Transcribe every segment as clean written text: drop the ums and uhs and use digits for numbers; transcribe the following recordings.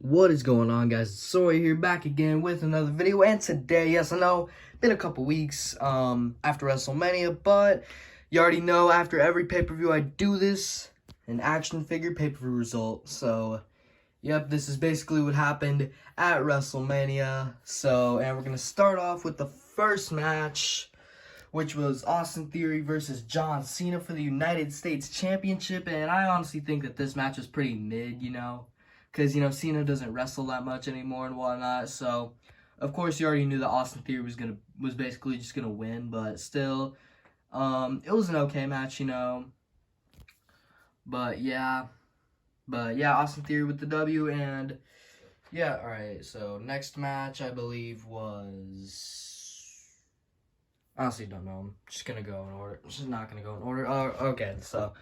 What is going on, guys? Soy here, back again with another video. And today, yes, I know, been a couple weeks after WrestleMania, but you already know after every pay-per-view I do this, an action figure pay-per-view result. So, yep, this is basically what happened at WrestleMania. And we're going to start off with the first match, which was Austin Theory versus John Cena for the United States Championship. And I honestly think that this match was pretty mid, because, Cena doesn't wrestle that much anymore and whatnot. So, of course, you already knew that Austin Theory was basically just gonna win, but still, it was an okay match, But yeah, Austin Theory with the W, and yeah, all right. So next match, I believe was. Honestly, don't know. I'm just gonna go in order. Just not gonna go in order. Okay. So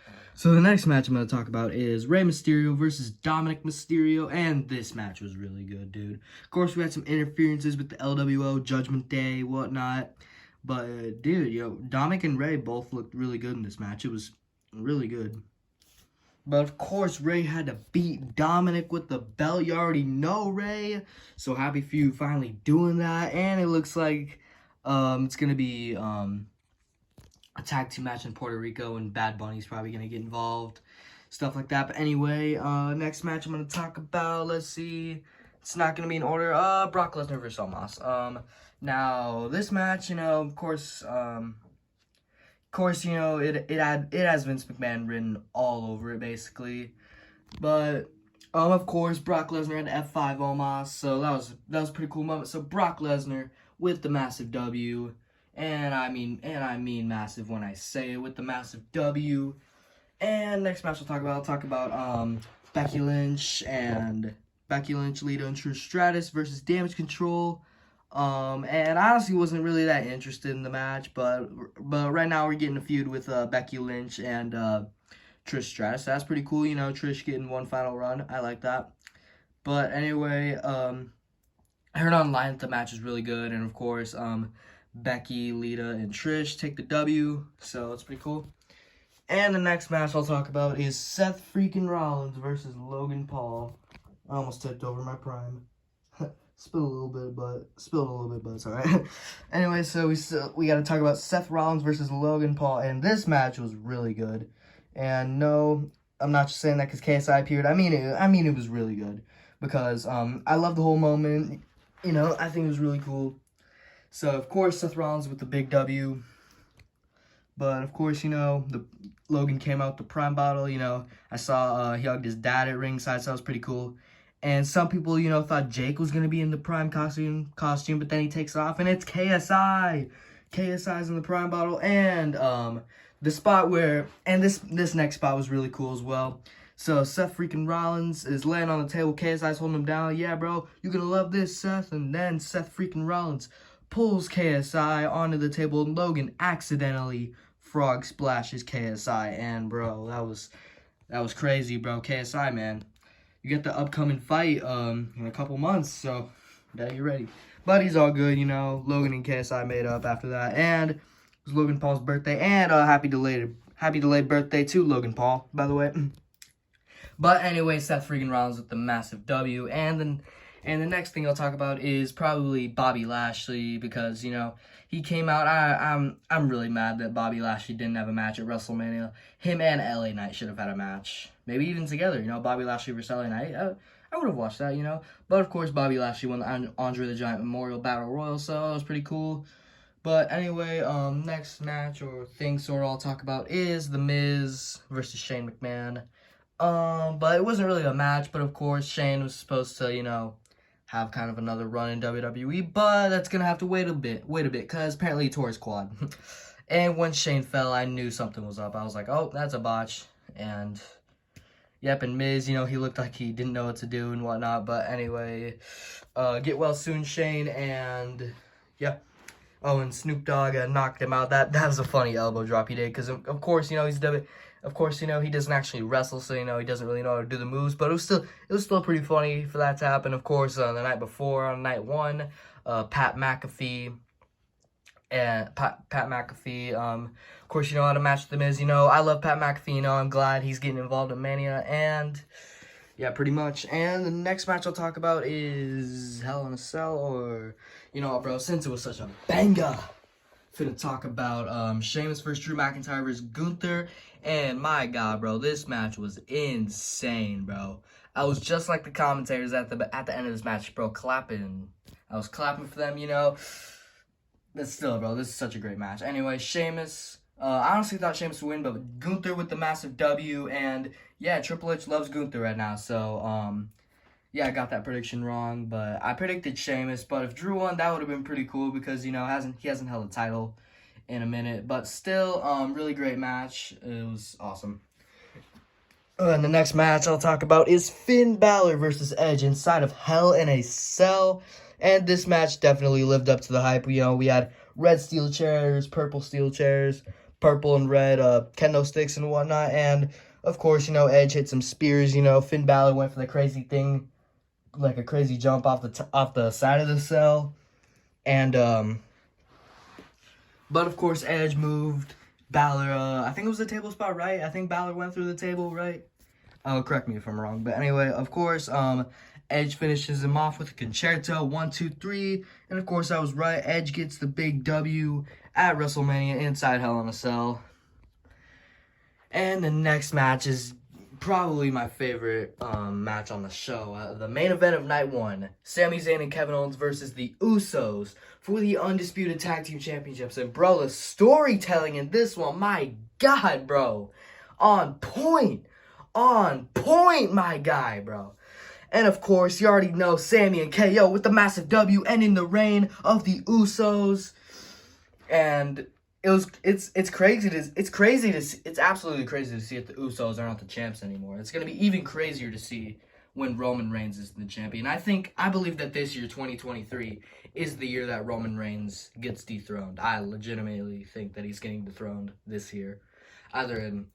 the next match I'm gonna talk about is Rey Mysterio versus Dominic Mysterio, and this match was really good, dude. Of course, we had some interferences with the LWO, Judgment Day, whatnot, but dude, Dominic and Rey both looked really good in this match. It was really good. But of course, Rey had to beat Dominic with the belt. You already know, Rey. So happy for you finally doing that, and it looks like. It's going to be a tag team match in Puerto Rico, and Bad Bunny's probably going to get involved. Stuff like that. But anyway, next match I'm going to talk about, let's see. It's not going to be in order. Brock Lesnar versus Omos. Now, this match, of course, it has Vince McMahon written all over it, basically. But, of course, Brock Lesnar had F5 Omos, so that was a pretty cool moment. So, Brock Lesnar with the massive W, and I mean massive when I say it, with the massive W. And next match I'll talk about Becky Lynch, Lita, and Trish Stratus versus Damage Control. And I honestly wasn't really that interested in the match, but right now we're getting a feud with Becky Lynch and Trish Stratus. So that's pretty cool, Trish getting one final run. I like that. But anyway, I heard online that the match is really good, and of course, Becky, Lita, and Trish take the W, so it's pretty cool. And the next match I'll talk about is Seth freaking Rollins versus Logan Paul. I almost tipped over my prime. Spilled a little bit, but it's alright. Anyway, so we got to talk about Seth Rollins versus Logan Paul, and this match was really good. And no, I'm not just saying that because KSI appeared. I mean it was really good because I love the whole moment. I think it was really cool. So, of course, Seth Rollins with the big W. But, of course, the Logan came out with the Prime bottle. I saw he hugged his dad at ringside, so that was pretty cool. And some people, thought Jake was going to be in the Prime costume, but then he takes it off, and it's KSI. KSI's in the Prime bottle. And the spot where, and this next spot was really cool as well. So, Seth freaking Rollins is laying on the table. KSI's holding him down. Yeah, bro, you're going to love this, Seth. And then Seth freaking Rollins pulls KSI onto the table, and Logan accidentally frog splashes KSI. And, bro, that was crazy, bro. KSI, man. You get the upcoming fight in a couple months, so better get ready. But he's all good, Logan and KSI made up after that. And it was Logan Paul's birthday. And happy delayed birthday to Logan Paul, by the way. But anyway, Seth freaking Rollins with the massive W, and the next thing I'll talk about is probably Bobby Lashley, because he came out. I'm really mad that Bobby Lashley didn't have a match at WrestleMania. Him and LA Knight should have had a match, maybe even together. Bobby Lashley versus LA Knight. I would have watched that. But of course, Bobby Lashley won the Andre the Giant Memorial Battle Royal, so that was pretty cool. But anyway, next match or thing I'll talk about is The Miz versus Shane McMahon. But it wasn't really a match, but of course, Shane was supposed to, have kind of another run in WWE, but that's gonna have to wait a bit, because apparently he tore his quad. And when Shane fell, I knew something was up. I was like, oh, that's a botch. And, yep, and Miz, he looked like he didn't know what to do and whatnot, but anyway, get well soon, Shane, and, yeah. Oh, and Snoop Dogg knocked him out. That was a funny elbow drop he did, because of course, he doesn't actually wrestle, so he doesn't really know how to do the moves. But it was still pretty funny for that to happen. Of course, the night before, on night one, Pat McAfee, of course, had a match with The Miz. I love Pat McAfee. I'm glad he's getting involved in Mania, and Yeah, pretty much. And the next match I'll talk about is Hell in a Cell, or, you know, bro, since it was such a banger, finna talk about Sheamus versus Drew McIntyre versus Gunther. And my God, bro, this match was insane, bro. I was just like the commentators at the end of this match, bro, clapping. I was clapping for them, you know. But still, bro, this is such a great match. Anyway, Sheamus. I honestly thought Sheamus would win, but Gunther with the massive W, and yeah, Triple H loves Gunther right now, so yeah, I got that prediction wrong, but I predicted Sheamus. But if Drew won, that would have been pretty cool because, you know, he hasn't held a title in a minute, but still, really great match. It was awesome. And the next match I'll talk about is Finn Balor versus Edge inside of Hell in a Cell. And this match definitely lived up to the hype. You know, we had red steel chairs, purple steel chairs, purple and red kendo sticks and whatnot. And, of course, you know, Edge hit some spears. You know, Finn Balor went for the crazy thing, like a crazy jump off the side of the cell. And, but, of course, Edge moved. Balor, I think it was the table spot, right? I think Balor went through the table, right? Correct me if I'm wrong. But anyway, of course, Edge finishes him off with a concerto, 1, 2, 3. And of course, I was right. Edge gets the big W at WrestleMania inside Hell in a Cell. And the next match is probably my favorite match on the show. The main event of night 1. Sami Zayn and Kevin Owens versus the Usos for the Undisputed Tag Team Championships. And bro, the storytelling in this one, my God, bro. On point. On point, my guy, bro. And of course, you already know Sami and KO with the massive W ending the reign of the Usos. And it's absolutely crazy to see if the Usos are not the champs anymore. It's gonna be even crazier to see when Roman Reigns is the champion. I believe that this year, 2023, is the year that Roman Reigns gets dethroned. I legitimately think that he's getting dethroned this year. Either in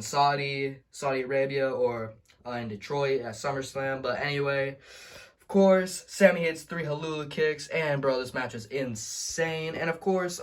Saudi Arabia, or in Detroit at SummerSlam. But anyway, of course, Sami hits 3 Hallelujah kicks, and bro, this match is insane. And of course,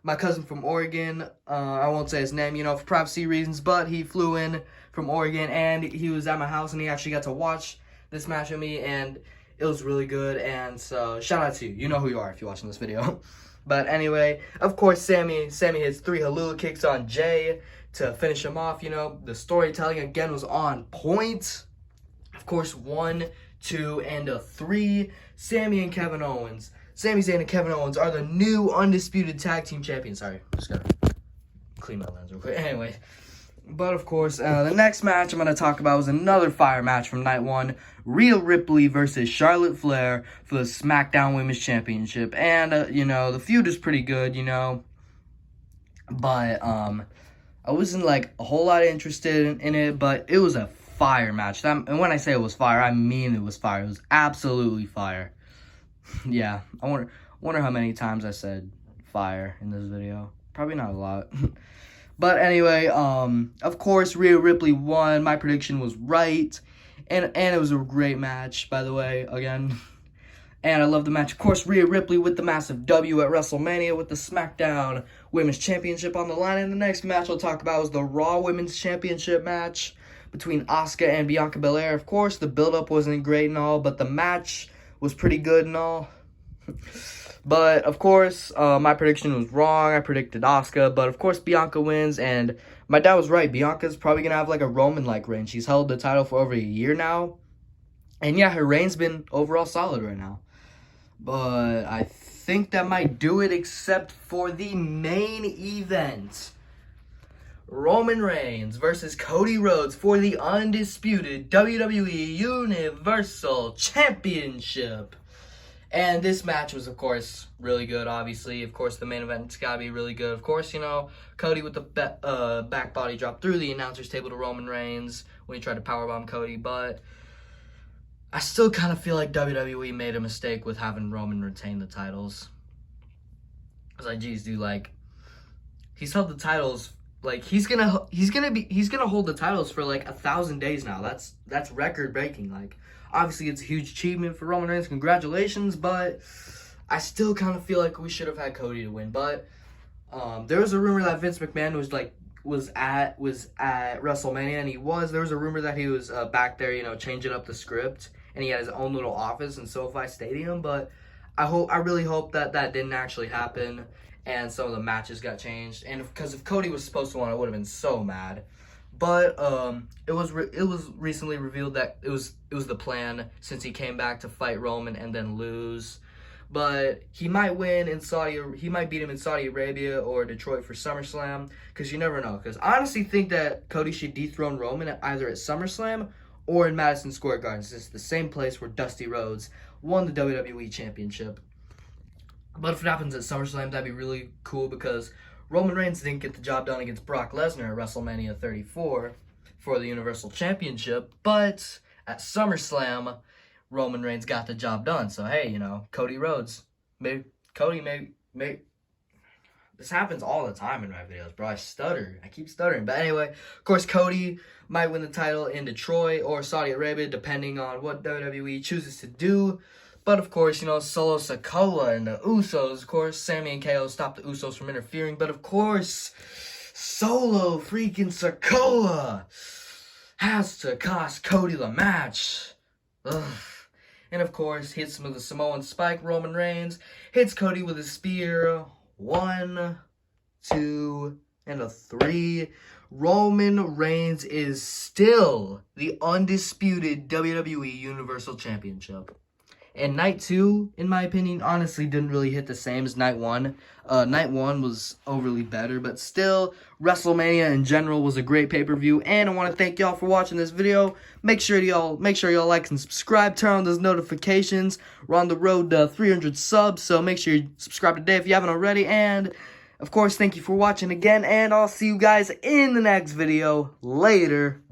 my cousin from Oregon, I won't say his name, you know, for privacy reasons, but he flew in from Oregon, and he was at my house, and he actually got to watch this match with me, and it was really good. And so, shout out to you. You know who you are if you're watching this video. But anyway, of course, Sami hits 3 Hallelujah kicks on Jay to finish him off. You know, the storytelling again was on point. Of course, 1, 2, and a 3. Sami Zayn and Kevin Owens are the new Undisputed Tag Team Champions. Sorry, just gotta clean my lens real quick. Anyway, but of course, the next match I'm gonna talk about was another fire match from night 1. Rhea Ripley versus Charlotte Flair for the SmackDown Women's Championship. And, you know, the feud is pretty good, you know. But, I wasn't, like, a whole lot interested in it, but it was a fire match. And when I say it was fire, I mean it was fire. It was absolutely fire. Yeah, I wonder how many times I said fire in this video. Probably not a lot. But anyway, of course, Rhea Ripley won. My prediction was right. And it was a great match, by the way, again. And I love the match. Of course, Rhea Ripley with the massive W at WrestleMania with the SmackDown Women's Championship on the line. And the next match I'll talk about is the Raw Women's Championship match between Asuka and Bianca Belair. Of course, the build-up wasn't great and all, but the match was pretty good and all. But, of course, my prediction was wrong. I predicted Asuka, but, of course, Bianca wins, and my dad was right. Bianca's probably going to have, like, a Roman-like reign. She's held the title for over a year now, and, yeah, her reign's been overall solid right now. But I think that might do it, except for the main event. Roman Reigns versus Cody Rhodes for the undisputed WWE Universal Championship. And this match was, of course, really good, obviously. Of course, the main event's got to be really good. Of course, you know, Cody with the back body drop through the announcer's table to Roman Reigns when he tried to powerbomb Cody. But I still kind of feel like WWE made a mistake with having Roman retain the titles. I was like, geez, dude, like, he's held the titles. Like, he's gonna hold the titles for, like, 1,000 days now. That's record-breaking, like. Obviously, it's a huge achievement for Roman Reigns. Congratulations, but I still kind of feel like we should have had Cody to win. But there was a rumor that Vince McMahon was, like, was at WrestleMania, and there was a rumor that he was back there, changing up the script, and he had his own little office in SoFi Stadium. But I really hope that didn't actually happen, and some of the matches got changed. And because if Cody was supposed to win, I would have been so mad. But it was recently revealed that it was the plan, since he came back to fight Roman and then lose. But he might win in he might beat him in Saudi Arabia or Detroit for SummerSlam, because you never know. Because I honestly think that Cody should dethrone Roman either at SummerSlam or in Madison Square Garden. It's the same place where Dusty Rhodes won the WWE Championship. But if it happens at SummerSlam, that'd be really cool, because Roman Reigns didn't get the job done against Brock Lesnar at WrestleMania 34 for the Universal Championship. But at SummerSlam, Roman Reigns got the job done. So, hey, Cody Rhodes. Cody may. This happens all the time in my videos, bro. I keep stuttering. But anyway, of course, Cody might win the title in Detroit or Saudi Arabia, depending on what WWE chooses to do. But, of course, Solo Sikoa and the Usos. Of course, Sami and KO stopped the Usos from interfering. But, of course, Solo freaking Sikoa has to cost Cody the match. Ugh. And, of course, hits him with a Samoan spike. Roman Reigns hits Cody with a spear. 1, 2, and a 3. Roman Reigns is still the undisputed WWE Universal Championship. And night 2, in my opinion, honestly didn't really hit the same as night 1. Night 1 was overly better, but still, WrestleMania in general was a great pay-per-view. And I want to thank y'all for watching this video. Make sure y'all like and subscribe. Turn on those notifications. We're on the road to 300 subs, so make sure you subscribe today if you haven't already. And of course, thank you for watching again, and I'll see you guys in the next video. Later.